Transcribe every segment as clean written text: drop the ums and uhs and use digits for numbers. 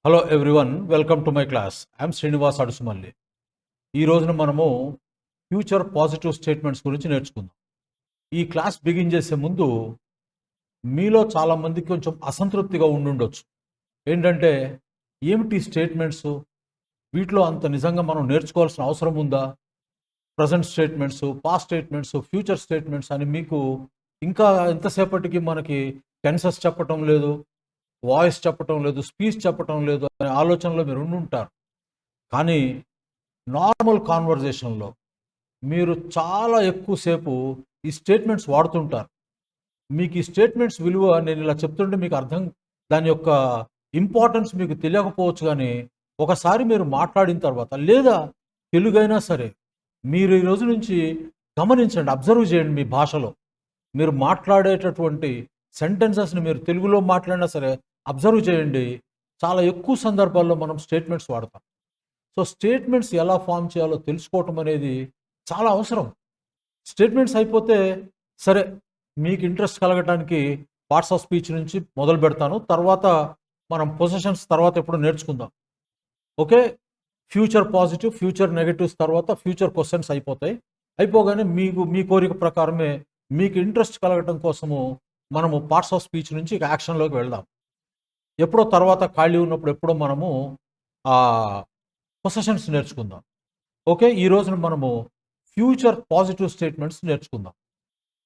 Hello everyone, welcome to my class. I'm Srinivas Adusumalli. ఈ రోజున మనము ఫ్యూచర్ పాజిటివ్ స్టేట్మెంట్స్ గురించి నేర్చుకుందాం. ఈ క్లాస్ బిగిన్ చేసే ముందు మీలో చాలామందికి కొంచెం అసంతృప్తిగా ఉండుండొచ్చు. ఏంటంటే, ఏమిటి స్టేట్మెంట్స్, వీటిలో అంత నిజంగా మనం నేర్చుకోవాల్సిన అవసరం ఉందా? Present statements, past statements, future statements అని మీకు ఇంకా ఎంతసేపటికి మనకి టెన్సెస్ చెప్పటం లేదు, వాయిస్ చెప్పటం లేదు, స్పీచ్ చెప్పటం లేదు అనే ఆలోచనలో మీరు ఉండుంటారు. కానీ నార్మల్ కాన్వర్జేషన్లో మీరు చాలా ఎక్కువసేపు ఈ స్టేట్మెంట్స్ వాడుతుంటారు. మీకు ఈ స్టేట్మెంట్స్ విలువ నేను ఇలా చెప్తుంటే మీకు దాని యొక్క ఇంపార్టెన్స్ మీకు తెలియకపోవచ్చు. కానీ ఒకసారి మీరు మాట్లాడిన తర్వాత, లేదా తెలుగైనా సరే, మీరు ఈ రోజు నుంచి గమనించండి, అబ్జర్వ్ చేయండి. మీ భాషలో మీరు మాట్లాడేటటువంటి సెంటెన్సెస్ని మీరు తెలుగులో మాట్లాడినా సరే అబ్జర్వ్ చేయండి. చాలా ఎక్కువ సందర్భాల్లో మనం స్టేట్మెంట్స్ వాడతాం. సో స్టేట్మెంట్స్ ఎలా ఫామ్ చేయాలో తెలుసుకోవటం అనేది చాలా అవసరం. స్టేట్మెంట్స్ అయిపోతే సరే, మీకు ఇంట్రెస్ట్ కలగటానికి పార్ట్స్ ఆఫ్ స్పీచ్ నుంచి మొదలు పెడతాను. తర్వాత మనం పొజిషన్స్ తర్వాత ఎప్పుడు నేర్చుకుందాం. Okay, future positive, future negatives తర్వాత ఫ్యూచర్ క్వశ్చన్స్ అయిపోతాయి. అయిపోగానే మీ కోరిక ప్రకారమే మీకు ఇంట్రెస్ట్ కలగటం కోసము మనము పార్ట్స్ ఆఫ్ స్పీచ్ నుంచి యాక్షన్లోకి వెళ్దాం. ఎప్పుడో తర్వాత ఖాళీ ఉన్నప్పుడు ఎప్పుడో మనము ఆ పొసెషన్స్ నేర్చుకుందాం. ఓకే, ఈ రోజున మనము ఫ్యూచర్ పాజిటివ్ స్టేట్మెంట్స్ నేర్చుకుందాం.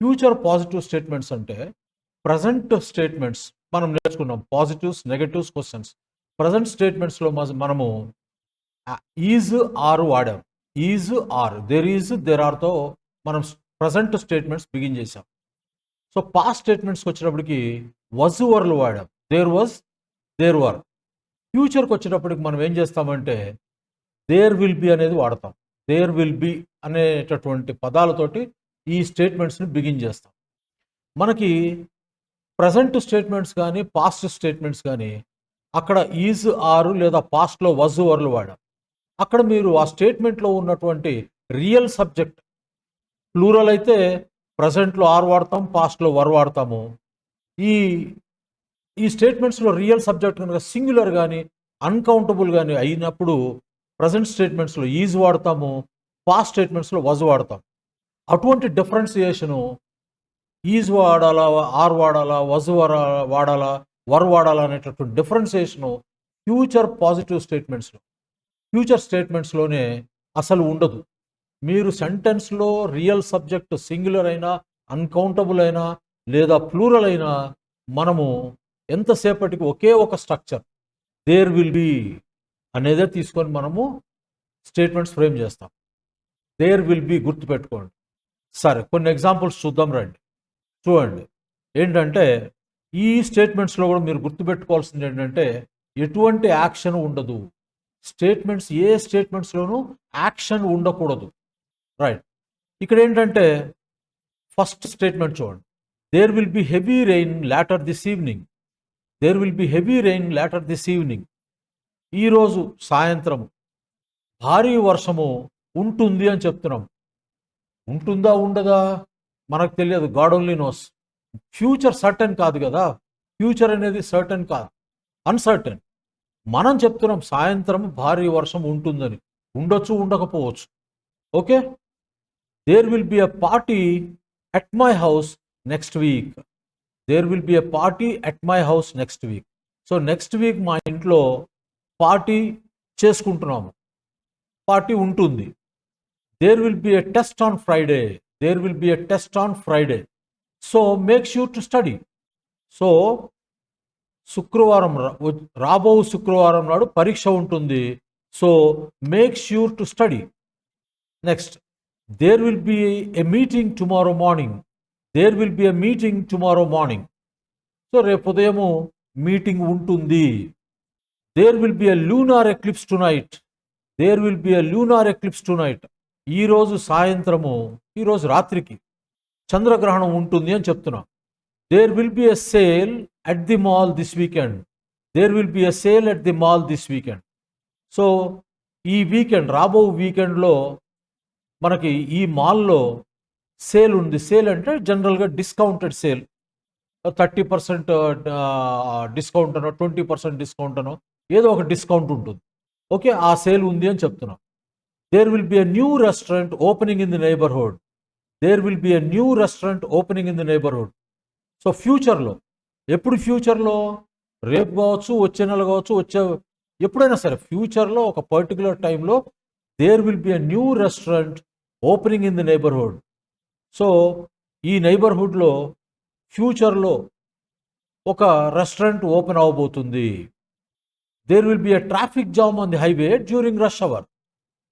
ఫ్యూచర్ పాజిటివ్ స్టేట్మెంట్స్ అంటే ప్రజెంట్ స్టేట్మెంట్స్ మనం నేర్చుకున్నాం. Positives, negatives, questions. ప్రజెంట్ స్టేట్మెంట్స్లో మనము ఈజ్ ఆర్ వాడాం. Is are, there is, there ఆర్తో మనం ప్రజెంట్ స్టేట్మెంట్స్ బిగిన్ చేసాం. సో పాస్ట్ స్టేట్మెంట్స్కి వచ్చేటప్పటికి వజ్ వర్లు వాడాం. There was, there were. ఫ్యూచర్కి వచ్చేటప్పటికి మనం ఏం చేస్తామంటే దేర్ విల్ బి అనేది వాడతాం. దేర్ విల్ బి అనేటటువంటి పదాలతోటి ఈ స్టేట్మెంట్స్ని బిగిన్ చేస్తాం. మనకి ప్రజెంట్ స్టేట్మెంట్స్ కానీ పాస్ట్ స్టేట్మెంట్స్ కానీ అక్కడ ఈజ్ ఆరు లేదా పాస్ట్లో వజ్ వర్లు వాడాం. అక్కడ మీరు ఆ స్టేట్మెంట్లో ఉన్నటువంటి రియల్ సబ్జెక్ట్, ప్లూరల్ అయితే ప్రజెంట్లో ఆర్ వాడతాం, పాస్ట్లో వర్ వాడతాము. ఈ స్టేట్మెంట్స్లో రియల్ సబ్జెక్ట్ కనుక సింగులర్ కానీ అన్కౌంటబుల్ కానీ అయినప్పుడు ప్రజెంట్ స్టేట్మెంట్స్లో ఈజ్ వాడతాము, పాస్ట్ స్టేట్మెంట్స్లో వజ్ వాడతాం. అటువంటి డిఫరెన్సియేషను ఈజ్ వాడాలా, ఆర్ వాడాలా, వజ్ వాడాలా, వర్ వాడాలా అనేటటువంటి డిఫరెన్సియేషను ఫ్యూచర్ పాజిటివ్ స్టేట్మెంట్స్లో, ఫ్యూచర్ స్టేట్మెంట్స్లోనే అసలు ఉండదు. మీరు సెంటెన్స్లో రియల్ సబ్జెక్ట్ సింగులర్ అయినా, అన్కౌంటబుల్ అయినా, లేదా ప్లూరల్ అయినా మనము ఎంతసేపటికి ఒకే ఒక స్ట్రక్చర్ దేర్ విల్ బి అనేదే తీసుకొని మనము స్టేట్మెంట్స్ ఫ్రేమ్ చేస్తాం. దేర్ విల్ బి గుర్తుపెట్టుకోండి. సరే, కొన్ని ఎగ్జాంపుల్స్ చూద్దాం రండి. చూడండి, ఏంటంటే ఈ స్టేట్మెంట్స్లో కూడా మీరు గుర్తుపెట్టుకోవాల్సింది ఏంటంటే ఎటువంటి యాక్షన్ ఉండదు. స్టేట్మెంట్స్, ఏ స్టేట్మెంట్స్లోనూ యాక్షన్ ఉండకూడదు. రైట్, ఇక్కడ ఏంటంటే ఫస్ట్ స్టేట్మెంట్ చూడండి. There will be heavy rain later this evening. There will be heavy rain later this evening. ఈరోజు సాయంత్రం భారీ వర్షము ఉంటుంది అని చెప్తున్నాం. ఉంటుందా ఉండదా మనకు తెలియదు. God only knows. Future certain కాదు కదా. ఫ్యూచర్ అనేది సర్టెన్ కాదు, అన్సర్టెన్. మనం చెప్తున్నాం సాయంత్రం భారీ వర్షం ఉంటుందని. ఉండొచ్చు, ఉండకపోవచ్చు. Okay, there will be a party at my house next week. There will be a party at my house next week. So next week మా ఇంట్లో పార్టీ చేసుకుంటున్నాము, పార్టీ ఉంటుంది. There will be a test on Friday. There will be a test on Friday. So make sure to study. So శుక్రవారం, రాబో శుక్రవారం నాడు పరీక్ష ఉంటుంది. So make sure to study. Next, there will be a meeting tomorrow morning. There will be a meeting tomorrow morning. So రేపు ఉదయము meeting ఉంటుంది. There will be a lunar eclipse tonight. There will be a lunar eclipse tonight. ఈరోజు సాయంత్రము, ఈరోజు రాత్రికి చంద్రగ్రహణం ఉంటుంది అని చెప్తున్నాం. There will be a sale at the mall this weekend. There will be a sale at the mall this weekend. So ఈ weekend, రాబో వీకెండ్లో మనకి ఈ మాల్లో సేల్ ఉంది. సేల్ అంటే జనరల్గా డిస్కౌంటెడ్ సేల్. 30% డిస్కౌంట్ అనో, 20% డిస్కౌంట్ అనో ఏదో ఒక డిస్కౌంట్ ఉంటుంది. ఓకే, ఆ సేల్ ఉంది అని చెప్తున్నాం. There will be a new restaurant opening in the neighbourhood. There will be a new restaurant opening in the neighbourhood. So ఫ్యూచర్లో, ఎప్పుడు ఫ్యూచర్లో? రేపు కావచ్చు, వచ్చే నెల కావచ్చు, ఎప్పుడైనా సరే ఫ్యూచర్లో ఒక పర్టికులర్ టైంలో there will be a new restaurant opening in the neighbourhood. So ఈ నైబర్హుడ్లో ఫ్యూచర్లో ఒక రెస్టారెంట్ ఓపెన్ అవబోతుంది. There will be a traffic jam on the highway during rush hour.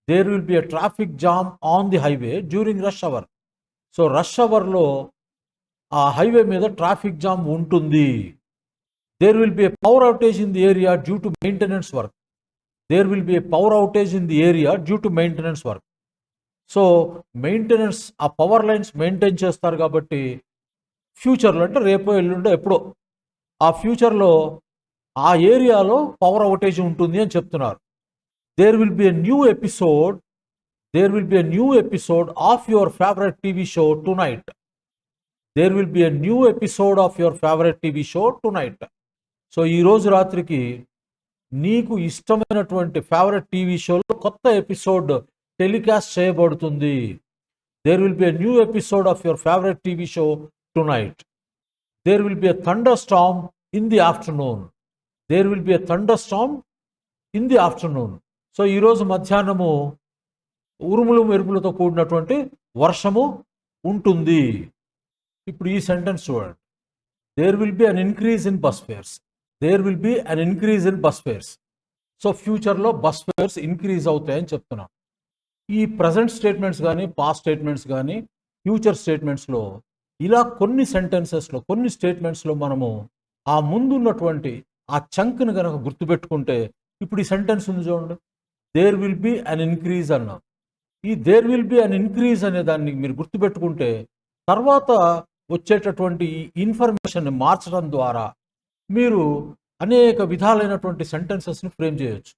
There will be a traffic jam on the highway during rush hour. So rush అవర్లో ఆ highway మీద traffic jam ఉంటుంది. There will be a power outage in the area due to maintenance work. There will be a power outage in the area due to maintenance work. So maintenance, ఆ power lines maintain చేస్తారు కాబట్టి ఫ్యూచర్లో, అంటే రేపో ఎల్లుండో ఎప్పుడో ఆ ఫ్యూచర్లో ఆ ఏరియాలో పవర్ అవుటేజ్ ఉంటుంది అని చెప్తున్నారు. There will be a new episode, there will be a new episode of your favourite TV show tonight. There will be a new episode of your favourite TV show tonight. So ఈరోజు రాత్రికి నీకు ఇష్టమైనటువంటి favourite TV షోలో కొత్త episode telecast చేయబడుతుంది. There will be a new episode of your favourite TV show tonight. There will be a thunder storm in the afternoon. There will be a thunder storm in the afternoon. So ఈరోజు మధ్యాహ్నము ఉరుములు మెరుపులతో కూడినటువంటి వర్షము ఉంటుంది. ఇప్పుడు ఈ sentence చూడండి. There will be an increase in bus fares. There will be an increase in bus fares. So ఫ్యూచర్లో బస్ ఫేర్స్ ఇంక్రీజ్ అవుతాయని చెప్తున్నాం. ఈ ప్రజెంట్ స్టేట్మెంట్స్ కానీ, పాస్ట్ స్టేట్మెంట్స్ కానీ, ఫ్యూచర్ స్టేట్మెంట్స్లో ఇలా కొన్ని సెంటెన్సెస్లో, కొన్ని స్టేట్మెంట్స్లో మనము ఆ ముందున్నటువంటి ఆ చంక్ను కనుక గుర్తుపెట్టుకుంటే, ఇప్పుడు ఈ సెంటెన్స్ ఉంది చూడండి, there will be an increase అన్నాం. ఈ there will be an increase అనే దాన్ని మీరు గుర్తుపెట్టుకుంటే తర్వాత వచ్చేటటువంటి ఇన్ఫర్మేషన్ని మార్చడం ద్వారా మీరు అనేక విధాలైనటువంటి సెంటెన్సెస్ని ఫ్రేమ్ చేయొచ్చు.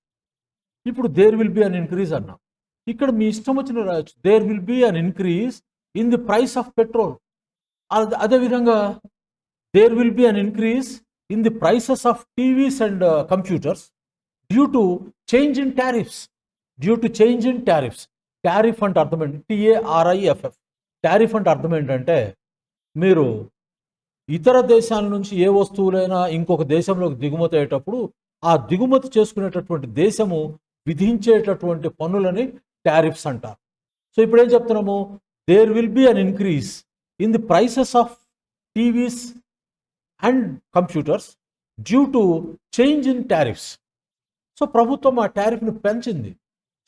ఇప్పుడు there will be an increase అన్నాం. ఇక్కడ మీ ఇష్టం వచ్చిన రాయొచ్చు. There will be an increase in the price of petrol. అదేవిధంగా there will be an increase in the prices of TVs and computers due to change in tariffs. Due to change in tariffs. Tariff అంటే అర్థం ఏంటి? TARIFF. Tariff అంటే అర్థం ఏంటంటే, మీరు ఇతర దేశాల నుంచి ఏ వస్తువులైనా ఇంకొక దేశంలోకి దిగుమతి అయ్యేటప్పుడు ఆ దిగుమతి చేసుకునేటటువంటి దేశము విధించేటటువంటి పన్నులని టారిఫ్స్ అంటారు. సో ఇప్పుడు ఏం చెప్తున్నాము? There will be an increase in the prices of TVs and computers due to change in tariffs. So ప్రభుత్వం ఆ టారిఫ్ని పెంచింది.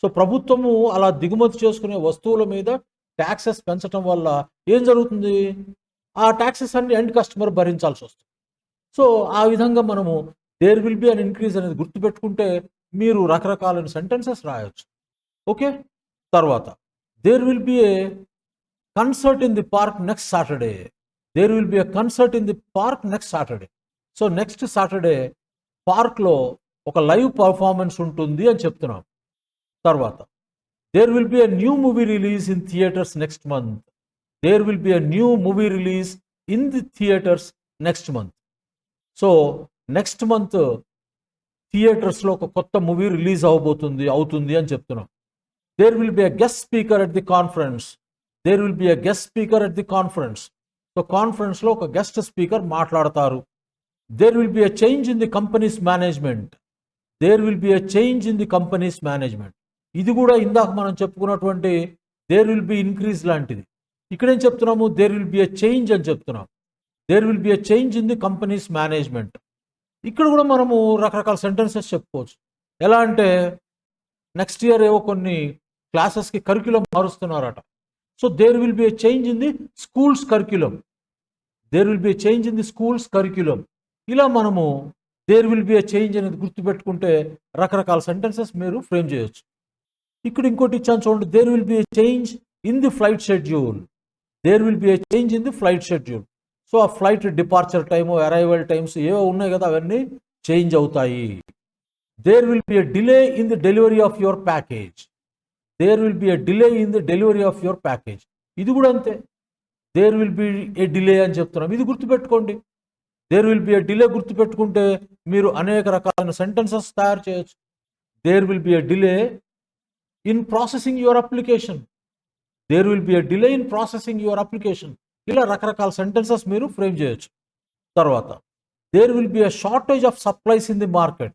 సో ప్రభుత్వము అలా దిగుమతి చేసుకునే వస్తువుల మీద ట్యాక్సెస్ పెంచడం వల్ల ఏం జరుగుతుంది? ఆ ట్యాక్సెస్ అన్ని ఎండ్ కస్టమర్ భరించాల్సి వస్తుంది. సో ఆ విధంగా మనము there will be an increase అనేది గుర్తుపెట్టుకుంటే మీరు రకరకాలైన సెంటెన్సెస్ రాయొచ్చు. ఓకే, తర్వాత there will be a concert in the park next Saturday. There will be a concert in the park next Saturday. So next Saturday పార్క్లో ఒక లైవ్ పర్ఫార్మెన్స్ ఉంటుంది అని చెప్తున్నాం. తర్వాత there will be a new movie release in theatres next month. There will be a new movie release in the theatres next month. So next month థియేటర్స్లో ఒక కొత్త movie release అవుతుంది అని చెప్తున్నాం. There will be a guest speaker at the conference. There will be a guest speaker at the conference. So కాన్ఫరెన్స్లో ఒక guest speaker మాట్లాడతారు. There will be a change in the company's management. There will be a change in the company's management. ఇది కూడా ఇందాక మనం చెప్పుకున్నటువంటి there will B increase లాంటిది. ఇక్కడేం చెప్తున్నాము? There will be a change అని చెప్తున్నాం. There will be a change in the company's management. ఇక్కడ కూడా మనము రకరకాల సెంటెన్సెస్ చెప్పుకోవచ్చు. ఎలా అంటే, నెక్స్ట్ ఇయర్ ఏవో కొన్ని క్లాసెస్కి కరిక్యులం మారుస్తున్నారట. So there will be a change in the schools curriculum. There will be a change in the schools curriculum. ఇలా మనము there will be a change అనేది గుర్తుపెట్టుకుంటే రకరకాల సెంటెన్సెస్ మీరు ఫ్రేమ్ చేయొచ్చు. ఇక్కడ ఇంకోటి ఇచ్చాను చూడండి, there will be a change in the flight schedule. There will be a change in the flight schedule. So ఆ flight departure time, arrival times ఏవో ఉన్నాయి కదా, అవన్నీ చేంజ్ అవుతాయి. There will be a delay in the delivery of your package. There will be a delay in the delivery of your package. ఇది కూడా అంతే, there will be a delay అని చెప్తున్నాం. ఇది గుర్తుపెట్టుకోండి. There will be a delay గుర్తుపెట్టుకుంటే మీరు అనేక రకాలైన సెంటెన్సెస్ తయారు చేయొచ్చు. There will be a delay in processing your application. There will be a delay in processing your application. ఇలా రకరకాల సెంటెన్సెస్ మీరు ఫ్రేమ్ చేయొచ్చు. తర్వాత there will be a shortage of supplies in the market.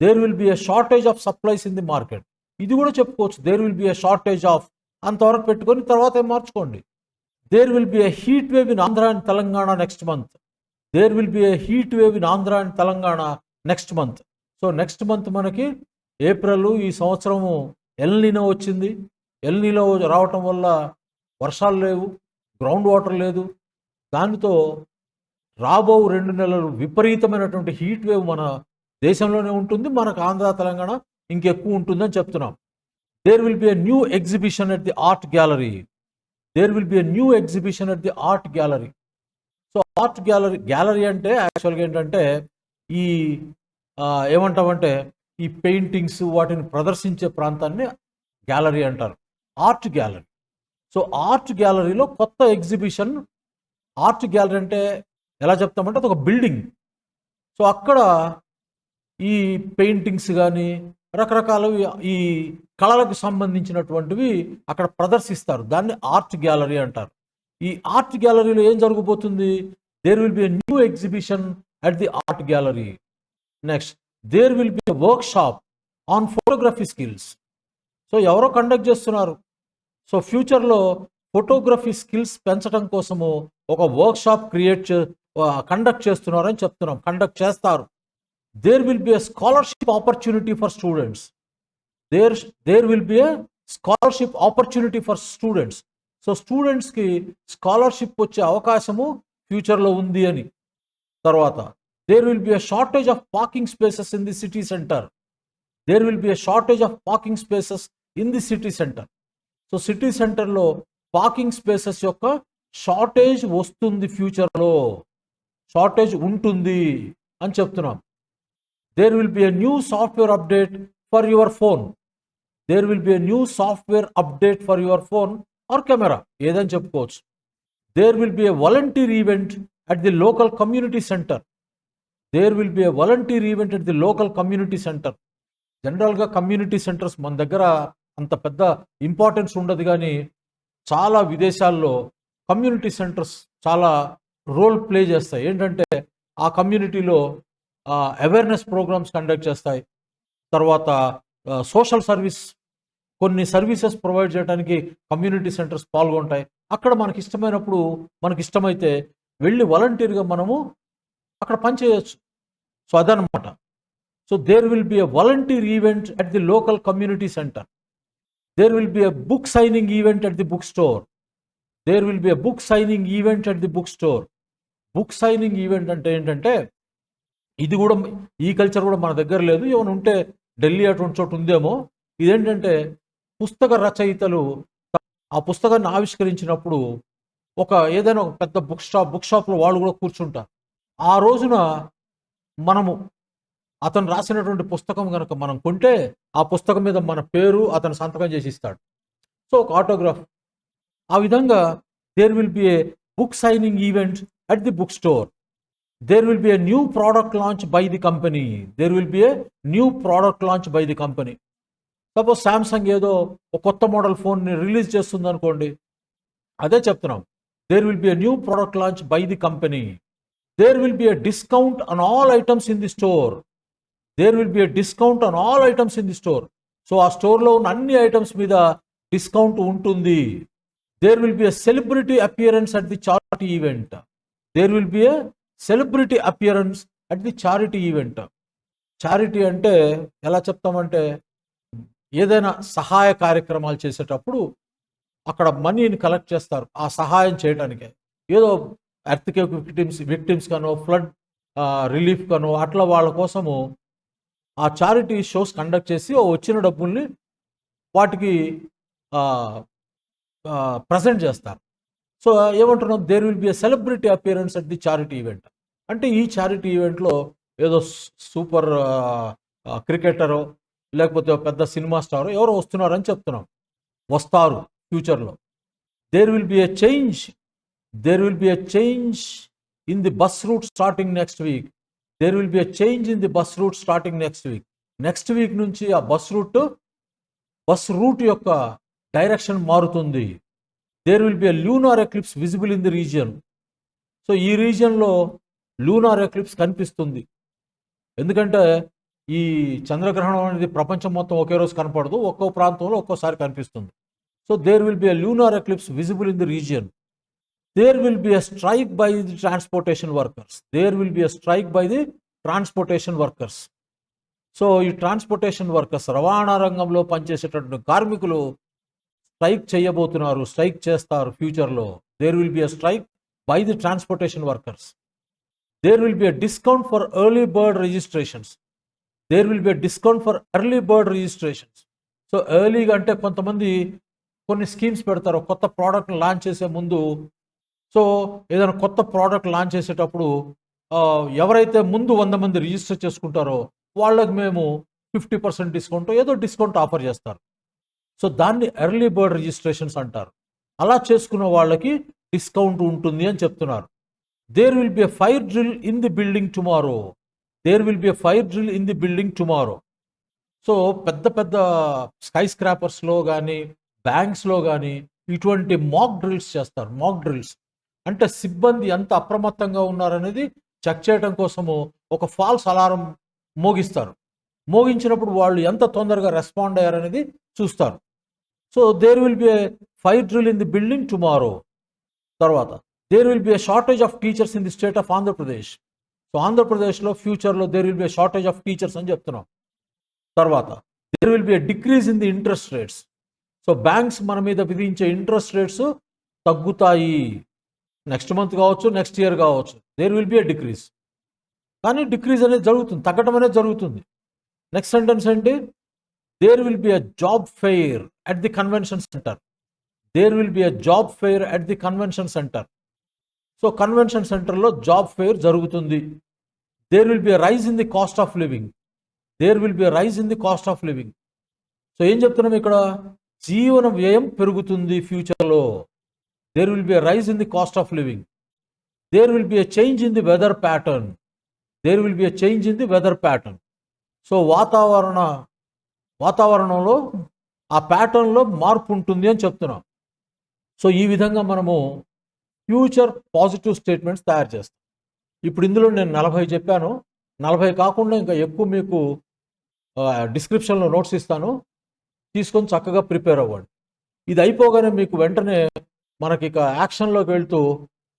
There will be a shortage of supplies in the market. ఇది కూడా చెప్పుకోవచ్చు. There will be a shortage of అంతవరకు పెట్టుకొని తర్వాత ఏం మార్చుకోండి. There will be a heat wave in Andhra and Telangana next month. There will be a heat wave in Andhra and Telangana next month. So next month మనకి April, ఈ సంవత్సరము ఎల్నినో వచ్చింది. El Niño రావటం వల్ల వర్షాలు లేవు, గ్రౌండ్ వాటర్ లేదు. దానితో రాబో 2 నెలలు విపరీతమైనటువంటి హీట్ వేవ్ మన దేశంలోనే ఉంటుంది, మనకు ఆంధ్ర తెలంగాణ ఇంకెక్కువ ఉంటుందని చెప్తున్నాం. There will be a new exhibition at the art gallery. There will be a new exhibition at the art gallery. So art gallery అంటే యాక్చువల్గా ఏంటంటే ఈ ఏమంటామంటే ఈ పెయింటింగ్స్ వాటిని ప్రదర్శించే ప్రాంతాన్ని గ్యాలరీ అంటారు, ఆర్ట్ గ్యాలరీ. సో ఆర్ట్ గ్యాలరీలో కొత్త ఎగ్జిబిషన్. ఆర్ట్ గ్యాలరీ అంటే ఎలా చెప్తామంటే అది ఒక బిల్డింగ్. సో అక్కడ ఈ పెయింటింగ్స్ కానీ రకరకాల ఈ కళలకు సంబంధించినటువంటివి అక్కడ ప్రదర్శిస్తారు. దాన్ని ఆర్ట్ గ్యాలరీ అంటారు. ఈ ఆర్ట్ గ్యాలరీలో ఏం జరగబోతుంది? There will be a new exhibition at the art gallery. Next there will be a work shop on photography skills. So ఎవరో కండక్ట్ చేస్తున్నారు. సో ఫ్యూచర్లో ఫోటోగ్రఫీ స్కిల్స్ పెంచడం కోసము ఒక వర్క్ షాప్ కండక్ట్ చేస్తున్నారని చెప్తున్నాం, కండక్ట్ చేస్తారు. There will be a scholarship opportunity for students. There will be a scholarship opportunity for students. So స్టూడెంట్స్కి స్కాలర్షిప్ వచ్చే అవకాశము ఫ్యూచర్లో ఉంది అని. తర్వాత there will be a shortage of parking spaces in the city centre. There will be a shortage of parking spaces in the city centre. So city సెంటర్లో parking spaces యొక్క shortage వస్తుంది, ఫ్యూచర్లో షార్టేజ్ ఉంటుంది అని చెప్తున్నాం. There will be a new software update for your phone. There will be a new software update for your phone or camera, ఏదని చెప్పుకోవచ్చు. There will be a volunteer event at the local community centre. There will be a volunteer event at the local community centre. జనరల్గా community centres మన దగ్గర అంత పెద్ద importance ఉండదు, కానీ చాలా విదేశాల్లో కమ్యూనిటీ సెంటర్స్ చాలా రోల్ ప్లే చేస్తాయి. ఏంటంటే ఆ కమ్యూనిటీలో అవేర్నెస్ ప్రోగ్రామ్స్ కండక్ట్ చేస్తాయి. తర్వాత సోషల్ సర్వీస్, కొన్ని సర్వీసెస్ ప్రొవైడ్ చేయడానికి కమ్యూనిటీ సెంటర్స్ పాల్గొంటాయి. అక్కడ మనకి ఇష్టమైనప్పుడు, మనకి ఇష్టమైతే వెళ్ళి వాలంటీర్గా మనము అక్కడ పనిచేయచ్చు. సో అదనమాట. So there will be a volunteer event at the local community centre. There will be a book signing event at the book store. There will be a book signing event at the book store. Book signing event అంటే ఏంటంటే ఇది కూడా, ఈ culture కూడా మన దగ్గర లేదు, ఏమైనా ఉంటే ఢిల్లీ అటువంటి చోటు ఉందేమో. ఇదేంటంటే పుస్తక రచయితలు ఆ పుస్తకాన్ని ఆవిష్కరించినప్పుడు ఏదైనా ఒక పెద్ద బుక్ షాప్లో వాళ్ళు కూడా కూర్చుంటారు. ఆ రోజున మనము అతను రాసినటువంటి పుస్తకం కనుక మనం కొంటే ఆ పుస్తకం మీద మన పేరు, అతను సంతకం చేసి ఇస్తాడు. సో ఒక ఆటోగ్రాఫ్. ఆ విధంగా there will be a book signing event at the book store. There will be a new product launch by the company. There will be a new product launch by the company. Suppose Samsung ఏదో ఒక కొత్త model ఫోన్ని release చేస్తుంది అనుకోండి, అదే చెప్తున్నాం. There will be a new product launch by the company. There will be a discount on all items in the store. There will be a discount on all items in the store. So ఆ స్టోర్లో ఉన్న అన్ని items మీద discount ఉంటుంది. There will be a celebrity appearance at the charity event. There will be a celebrity appearance at the charity event. Charity అంటే ఎలా చెప్తామంటే ఏదైనా సహాయ కార్యక్రమాలు చేసేటప్పుడు అక్కడ మనీని కలెక్ట్ చేస్తారు ఆ సహాయం చేయడానికే. ఏదో ఎర్త్క్వేక్ విక్టిమ్స్ కనో, ఫ్లడ్ రిలీఫ్ కనో, అట్లా వాళ్ళ కోసము ఆ చారిటీ షోస్ కండక్ట్ చేసి వచ్చిన డబ్బుల్ని వాటికి ప్రజెంట్ చేస్తారు. సో ఏమంటున్నాం? There will be a celebrity appearance at the charity event. అంటే ఈ చారిటీ ఈవెంట్లో ఏదో సూపర్ క్రికెటరో లేకపోతే పెద్ద సినిమా స్టారో ఎవరో వస్తున్నారని చెప్తున్నాం, వస్తారు ఫ్యూచర్లో. There will be a change. There will be a change in the bus route starting next week. There will be a change in the bus route starting next week. Next week నుంచి ఆ bus route యొక్క direction మారుతుంది. There will be a lunar eclipse visible in the region. So ఈ రీజియన్లో lunar eclipse కనిపిస్తుంది. ఎందుకంటే ఈ చంద్రగ్రహణం అనేది ప్రపంచం మొత్తం ఒకే రోజు కనపడదు, ఒక్కో ప్రాంతంలో ఒక్కోసారి కనిపిస్తుంది. So there will be a lunar eclipse visible in the region. There will be a strike by the transportation workers. There will be a strike by the transportation workers. So ఈ ట్రాన్స్పోర్టేషన్ వర్కర్స్, రవాణా రంగంలో పనిచేసేటటువంటి కార్మికులు strike చేయబోతున్నారు, strike చేస్తారు ఫ్యూచర్లో. There will be a strike by the transportation workers. There will be a discount for early bird registrations. There will be a discount for early bird registrations. So ఎర్లీగా అంటే కొంతమంది కొన్ని స్కీమ్స్ పెడతారు కొత్త product launch చేసే ముందు. So ఏదైనా కొత్త ప్రోడక్ట్ లాంచ్ చేసేటప్పుడు ఎవరైతే ముందు 100 మంది రిజిస్టర్ చేసుకుంటారో వాళ్ళకి మేము 50% డిస్కౌంట్ ఏదో డిస్కౌంట్ ఆఫర్ చేస్తారు. సో దాన్ని ఎర్లీ బర్డ్ రిజిస్ట్రేషన్స్ అంటారు. అలా చేసుకున్న వాళ్ళకి డిస్కౌంట్ ఉంటుంది అని చెప్తున్నారు. There will be a fire drill in the building tomorrow. There will be a fire drill in the building tomorrow. So పెద్ద పెద్ద స్కై స్క్రాపర్స్లో కానీ బ్యాంక్స్లో కానీ ఇటువంటి మాక్ డ్రిల్స్ చేస్తారు. మాక్ డ్రిల్స్ అంటే సిబ్బంది ఎంత అప్రమత్తంగా ఉన్నారనేది చెక్ చేయడం కోసము ఒక ఫాల్స్ అలారం మోగిస్తారు. మోగించినప్పుడు వాళ్ళు ఎంత తొందరగా రెస్పాండ్ అయ్యారనేది చూస్తారు. So there will be a fire drill in the building tomorrow. తర్వాత there will be a shortage of teachers in the state of Andhra Pradesh. So ఆంధ్రప్రదేశ్లో ఫ్యూచర్లో there will be a shortage of teachers అని చెప్తున్నాం. తర్వాత there will be a decrease in the interest rates. So banks మన మీద విధించే interest rates తగ్గుతాయి. Next month కావచ్చు, నెక్స్ట్ ఇయర్ కావచ్చు. There will be a decrease. కానీ డిక్రీజ్ అనేది జరుగుతుంది, తగ్గడం అనేది జరుగుతుంది. నెక్స్ట్ సెంటెన్స్ ఏంటి? There will be a job fair at the convention centre. There will be a job fair at the convention centre. So convention సెంటర్లో job fair జరుగుతుంది. There will be a rise in the cost of living. There will be a rise in the cost of living. So ఏం చెప్తున్నాం ఇక్కడ? జీవన వ్యయం పెరుగుతుంది ఫ్యూచర్లో. There will be a rise in the cost of living. There will be a change in the weather pattern. There will be a change in the weather pattern. So వాతావరణంలో ఆ ప్యాటర్న్లో మార్పు ఉంటుంది అని చెప్తున్నాం. సో ఈ విధంగా మనము ఫ్యూచర్ పాజిటివ్ స్టేట్మెంట్స్ తయారు చేస్తాం. ఇప్పుడు ఇందులో నేను 40 చెప్పాను. 40 కాకుండా ఇంకా ఎక్కువ మీకు డిస్క్రిప్షన్లో నోట్స్ ఇస్తాను, తీసుకొని చక్కగా ప్రిపేర్ అవ్వండి. ఇది అయిపోగానే మీకు వెంటనే మనకి ఇక యాక్షన్లోకి వెళ్తూ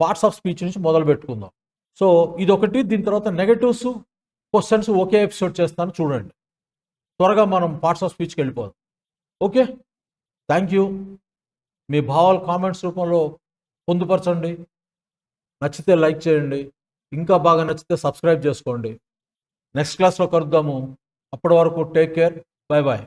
పార్ట్స్ ఆఫ్ స్పీచ్ నుంచి మొదలు పెట్టుకుందాం. సో ఇదొకటి. దీని తర్వాత నెగటివ్స్, క్వశ్చన్స్ ఒకే ఎపిసోడ్ చేస్తాను, చూడండి. త్వరగా మనం పార్ట్స్ ఆఫ్ స్పీచ్కి వెళ్ళిపోదాం. Okay, thank you. మీ భావాలు కామెంట్స్ రూపంలో పొందుపరచండి. నచ్చితే లైక్ చేయండి, ఇంకా బాగా నచ్చితే సబ్స్క్రైబ్ చేసుకోండి. నెక్స్ట్ క్లాస్లో కలుద్దాము. అప్పటి వరకు టేక్ కేర్. Bye bye.